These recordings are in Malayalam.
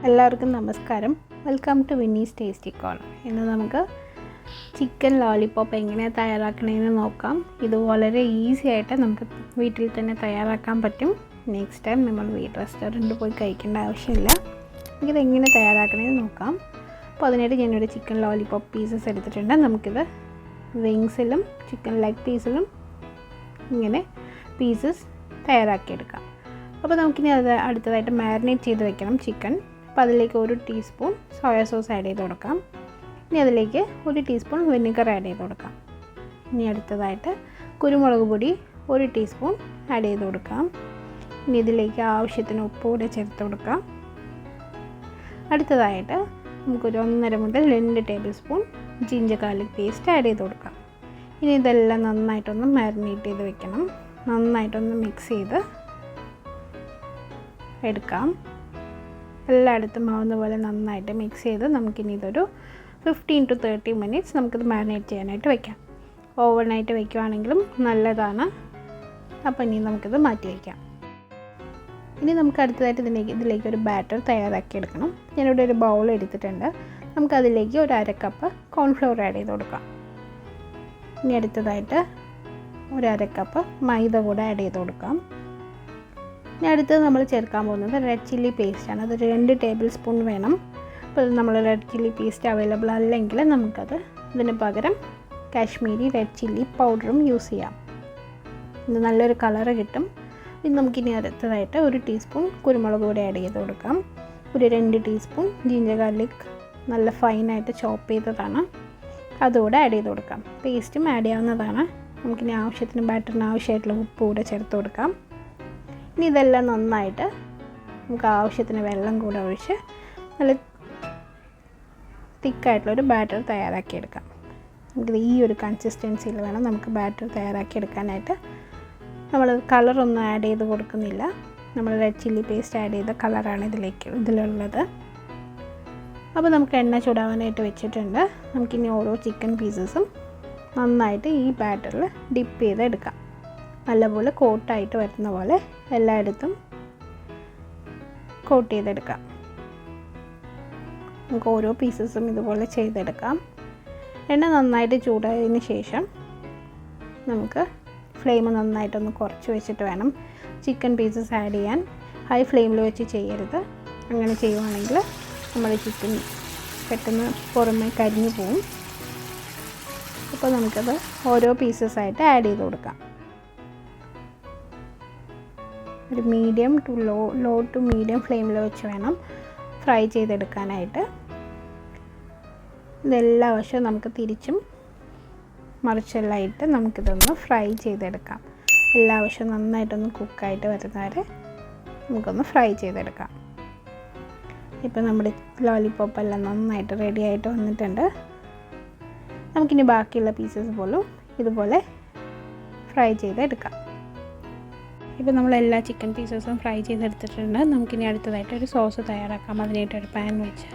എല്ലാവർക്കും നമസ്കാരം. Welcome to Winnie's tasty corner. ഇന്ന് നമുക്ക് ചിക്കൻ ലോലിപോപ്പ് എങ്ങനെ തയ്യാറാക്കണമെന്ന് നോക്കാം. ഇത് വളരെ ഈസി ആയിട്ട് നമുക്ക് വീട്ടിൽ തന്നെ തയ്യാറാക്കാൻ പറ്റും. നെക്സ്റ്റ് ടൈം നമ്മൾ റെസ്റ്റോറൻറ്റിൽ പോയി കഴിക്കേണ്ട ആവശ്യമില്ല. നമുക്കിത് എങ്ങനെ തയ്യാറാക്കണമെന്ന് നോക്കാം. അപ്പോൾ അതിനായിട്ട് ഞാനിവിടെ ചിക്കൻ ലോലിപോപ്പ് പീസസ് എടുത്തിട്ടുണ്ട്. നമുക്കിത് വിങ്സിലും ചിക്കൻ ലെഗ് പീസിലും ഇങ്ങനെ പീസസ് തയ്യാറാക്കിയെടുക്കാം. അപ്പോൾ നമുക്കിനി അത് അടുത്തതായിട്ട് മാരിനേറ്റ് ചെയ്ത് വെക്കണം ചിക്കൻ. അപ്പോൾ അതിലേക്ക് 1 ടീസ്പൂൺ സോയാ സോസ് ആഡ് ചെയ്ത് കൊടുക്കാം. ഇനി അതിലേക്ക് 1 ടീസ്പൂൺ വിനെഗർ ആഡ് ചെയ്ത് കൊടുക്കാം. ഇനി അടുത്തതായിട്ട് കുരുമുളക് പൊടി 1 ടീസ്പൂൺ ആഡ് ചെയ്ത് കൊടുക്കാം. ഇനി ഇതിലേക്ക് ആവശ്യത്തിന് ഉപ്പ് കൂടെ ചേർത്ത് കൊടുക്കാം. അടുത്തതായിട്ട് നമുക്കൊരു 1.5 മുതൽ 2 table spoon ginger garlic paste add ചെയ്ത് കൊടുക്കാം. ഇനി ഇതെല്ലാം നന്നായിട്ടൊന്ന് മാരിനേറ്റ് ചെയ്ത് വെക്കണം. നന്നായിട്ടൊന്ന് മിക്സ് ചെയ്ത് എടുക്കാം. എല്ലായിടത്തും ആവുന്ന പോലെ നന്നായിട്ട് മിക്സ് ചെയ്ത് നമുക്കിനി ഇതൊരു 15 to 30 മിനിറ്റ്സ് നമുക്കിത് മാരിനേറ്റ് ചെയ്യാനായിട്ട് വെക്കാം. ഓവർനൈറ്റ് വയ്ക്കുവാണെങ്കിലും നല്ലതാണ്. അപ്പോൾ ഇനി നമുക്കിത് മാറ്റി വയ്ക്കാം. ഇനി നമുക്ക് അടുത്തതായിട്ട് ഇതിലേക്ക് ഒരു ബാറ്റർ തയ്യാറാക്കിയെടുക്കണം. ഞാനിവിടെ ഒരു ബൗൾ എടുത്തിട്ടുണ്ട്. നമുക്കതിലേക്ക് ഒരു 1/2 കപ്പ് കോൺഫ്ലവർ ആഡ് ചെയ്ത് കൊടുക്കാം. ഇനി അടുത്തതായിട്ട് ഒരു 1/2 കപ്പ് മൈദ കൂടെ ആഡ് ചെയ്ത് കൊടുക്കാം. ഇനി അടുത്തത് നമ്മൾ ചേർക്കാൻ പോകുന്നത് റെഡ് ചില്ലി പേസ്റ്റാണ്. അതൊരു 2 ടേബിൾ സ്പൂൺ വേണം. അപ്പോൾ നമ്മൾ റെഡ് ചില്ലി പേസ്റ്റ് അവൈലബിൾ അല്ലെങ്കിൽ നമുക്കത് ഇതിന് പകരം കാശ്മീരി റെഡ് ചില്ലി പൗഡറും യൂസ് ചെയ്യാം. ഇത് നല്ലൊരു കളറ് കിട്ടും. ഇത് നമുക്കിനി അടുത്തതായിട്ട് 1 ടീസ്പൂൺ കുരുമുളക് പൊടി ആഡ് ചെയ്ത് കൊടുക്കാം. ഒരു 2 ടീസ്പൂൺ ജിഞ്ചർ ഗാർലിക് നല്ല ഫൈനായിട്ട് ചോപ്പ് ചെയ്തതാണ്, അതുകൂടെ ആഡ് ചെയ്ത് കൊടുക്കാം. പേസ്റ്റും ആഡ് ചെയ്യാവുന്നതാണ്. നമുക്കിനി ആവശ്യത്തിന് ബാറ്ററിന് ആവശ്യമായിട്ടുള്ള ഉപ്പ് കൂടെ ചേർത്ത് കൊടുക്കാം. ഇനി ഇതെല്ലാം നന്നായിട്ട് നമുക്ക് ആവശ്യത്തിന് വെള്ളം കൂടെ ഒഴിച്ച് നല്ല തിക്കായിട്ടുള്ളൊരു ബാറ്റർ തയ്യാറാക്കിയെടുക്കാം. നമുക്കിത് ഈ ഒരു കൺസിസ്റ്റൻസിയിൽ വേണം നമുക്ക് ബാറ്റർ തയ്യാറാക്കിയെടുക്കാനായിട്ട്. നമ്മൾ കളറൊന്നും ആഡ് ചെയ്ത് കൊടുക്കുന്നില്ല. നമ്മൾ റെഡ് ചില്ലി പേസ്റ്റ് ആഡ് ചെയ്ത കളറാണ് ഇതിലുള്ളത്. അപ്പോൾ നമുക്ക് എണ്ണ ചൂടാവാനായിട്ട് വെച്ചിട്ടുണ്ട്. നമുക്കിനി ഓരോ ചിക്കൻ പീസസും നന്നായിട്ട് ഈ ബാറ്ററിൽ ഡിപ്പ് ചെയ്തെടുക്കാം. നല്ലപോലെ കോട്ടായിട്ട് വരുന്ന പോലെ എല്ലായിടത്തും കോട്ട് ചെയ്തെടുക്കാം. നമുക്ക് ഓരോ പീസസും ഇതുപോലെ ചെയ്തെടുക്കാം. എണ്ണ നന്നായിട്ട് ചൂടായതിന് ശേഷം നമുക്ക് ഫ്ലെയിം നന്നായിട്ടൊന്ന് കുറച്ച് വെച്ചിട്ട് വേണം ചിക്കൻ പീസസ് ആഡ് ചെയ്യാൻ. ഹൈ ഫ്ലെയിമിൽ വെച്ച് ചെയ്യരുത്. അങ്ങനെ ചെയ്യുവാണെങ്കിൽ നമ്മുടെ ചിക്കൻ പെട്ടെന്ന് പുറമേ കരിഞ്ഞു പോവും. അപ്പോൾ നമുക്കത് ഓരോ പീസസായിട്ട് ആഡ് ചെയ്ത് കൊടുക്കാം. ഒരു medium to low to medium ഫ്ലെയിമിൽ വെച്ച് വേണം ഫ്രൈ ചെയ്തെടുക്കാനായിട്ട്. ഇതെല്ലാ വശവും നമുക്ക് തിരിച്ചും മറിച്ചെല്ലാമായിട്ട് നമുക്കിതൊന്ന് ഫ്രൈ ചെയ്തെടുക്കാം. എല്ലാ വശവും നന്നായിട്ടൊന്ന് കുക്കായിട്ട് വരുന്നവരെ നമുക്കൊന്ന് ഫ്രൈ ചെയ്തെടുക്കാം. ഇപ്പോൾ നമ്മുടെ ലോലിപോപ്പ് എല്ലാം നന്നായിട്ട് റെഡി ആയിട്ട് വന്നിട്ടുണ്ട്. നമുക്കിനി ബാക്കിയുള്ള പീസസ് പോലും ഇതുപോലെ ഫ്രൈ ചെയ്തെടുക്കാം. ഇപ്പോൾ നമ്മളെല്ലാ ചിക്കൻ പീസസും ഫ്രൈ ചെയ്തെടുത്തിട്ടുണ്ട്. നമുക്കിനി അടുത്തതായിട്ട് ഒരു സോസ് തയ്യാറാക്കാം. അതിനായിട്ടൊരു പാൻ വെച്ച്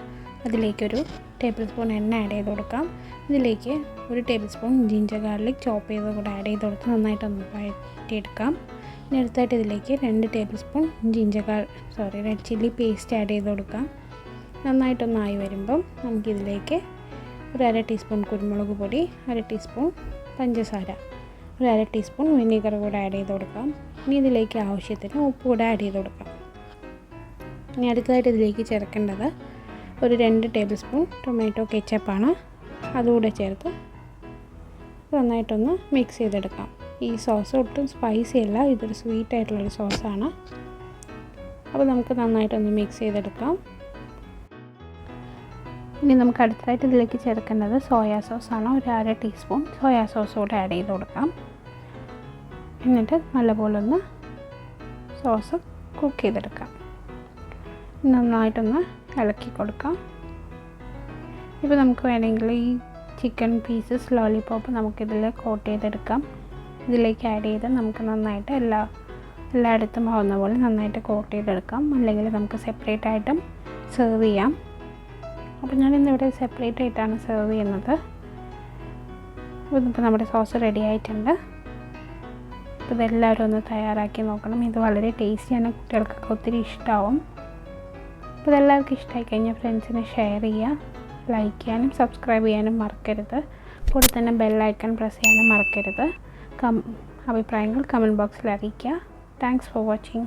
അതിലേക്കൊരു ടേബിൾ സ്പൂൺ എണ്ണ ആഡ് ചെയ്ത് കൊടുക്കാം. ഇതിലേക്ക് 1 ടേബിൾ സ്പൂൺ ജിഞ്ചർ ഗാർലിക് ചോപ്പ് ചെയ്ത് കൂടെ ആഡ് ചെയ്ത് കൊടുത്ത് നന്നായിട്ടൊന്ന് വഴറ്റിയെടുക്കാം. ഇനി അടുത്തായിട്ട് ഇതിലേക്ക് 2 table spoon red chilli paste add ചെയ്ത് കൊടുക്കാം. നന്നായിട്ടൊന്നായി വരുമ്പം നമുക്കിതിലേക്ക് ഒരു 1/2 ടീസ്പൂൺ കുരുമുളക് പൊടി, 1/2 ടീസ്പൂൺ പഞ്ചസാര, ഒരു 1/2 ടീസ്പൂൺ വിനെഗർ കൂടെ ആഡ് ചെയ്ത് കൊടുക്കാം. ഇനി ഇതിലേക്ക് ആവശ്യത്തിന് ഉപ്പ് കൂടെ ആഡ് ചെയ്ത് കൊടുക്കാം. ഇനി അടുത്തതായിട്ട് ഇതിലേക്ക് ചേർക്കേണ്ടത് ഒരു 2 ടേബിൾ സ്പൂൺ ടൊമാറ്റോ കെച്ചപ്പാണ്. അതുകൂടെ ചേർത്ത് നന്നായിട്ടൊന്ന് മിക്സ് ചെയ്തെടുക്കാം. ഈ സോസ് ഒട്ടും സ്പൈസി അല്ല, ഇതൊരു സ്വീറ്റ് ആയിട്ടുള്ളൊരു സോസാണ്. അപ്പോൾ നമുക്ക് നന്നായിട്ടൊന്ന് മിക്സ് ചെയ്തെടുക്കാം. ഇനി നമുക്ക് അടുത്തതായിട്ട് ഇതിലേക്ക് ചേർക്കേണ്ടത് സോയാ സോസാണ്. ഒരു 1/2 ടീസ്പൂൺ സോയാ സോസ് കൂടെ ആഡ് ചെയ്ത് കൊടുക്കാം. എന്നിട്ട് നല്ലപോലെ ഒന്ന് സോസ് കുക്ക് ചെയ്തെടുക്കാം. നന്നായിട്ടൊന്ന് ഇളക്കി കൊടുക്കാം. ഇപ്പോൾ നമുക്ക് വേണമെങ്കിൽ ഈ ചിക്കൻ പീസസ് ലോലിപോപ്പ് നമുക്കിതിൽ കോട്ട് ചെയ്തെടുക്കാം. ഇതിലേക്ക് ആഡ് ചെയ്ത് നമുക്ക് നന്നായിട്ട് എല്ലായിടത്തും ആവുന്ന പോലെ നന്നായിട്ട് കോട്ട് ചെയ്തെടുക്കാം. അല്ലെങ്കിൽ നമുക്ക് സെപ്പറേറ്റ് ആയിട്ടും സെർവ് ചെയ്യാം. അപ്പോൾ ഞാനിന്നിവിടെ സെപ്പറേറ്റ് ആയിട്ടാണ് സെർവ് ചെയ്യുന്നത്. ഇപ്പോൾ നമ്മുടെ സോസ് റെഡി ആയിട്ടുണ്ട്. അപ്പോൾ ഇതെല്ലാവരും ഒന്ന് തയ്യാറാക്കി നോക്കണം. ഇത് വളരെ ടേസ്റ്റിയാണ്, കുട്ടികൾക്കൊക്കെ ഒത്തിരി ഇഷ്ടമാവും. അപ്പോൾ ഇതെല്ലാവർക്കും ഇഷ്ടമായി കഴിഞ്ഞാൽ ഫ്രണ്ട്സിന് ഷെയർ ചെയ്യുക, ലൈക്ക് ചെയ്യാനും സബ്സ്ക്രൈബ് ചെയ്യാനും മറക്കരുത്. കൂടെ തന്നെ ബെൽ ഐക്കൺ പ്രസ് ചെയ്യാനും മറക്കരുത്. അഭിപ്രായങ്ങൾ കമൻറ്റ് ബോക്സിൽ അറിയിക്കുക. Thanks for watching.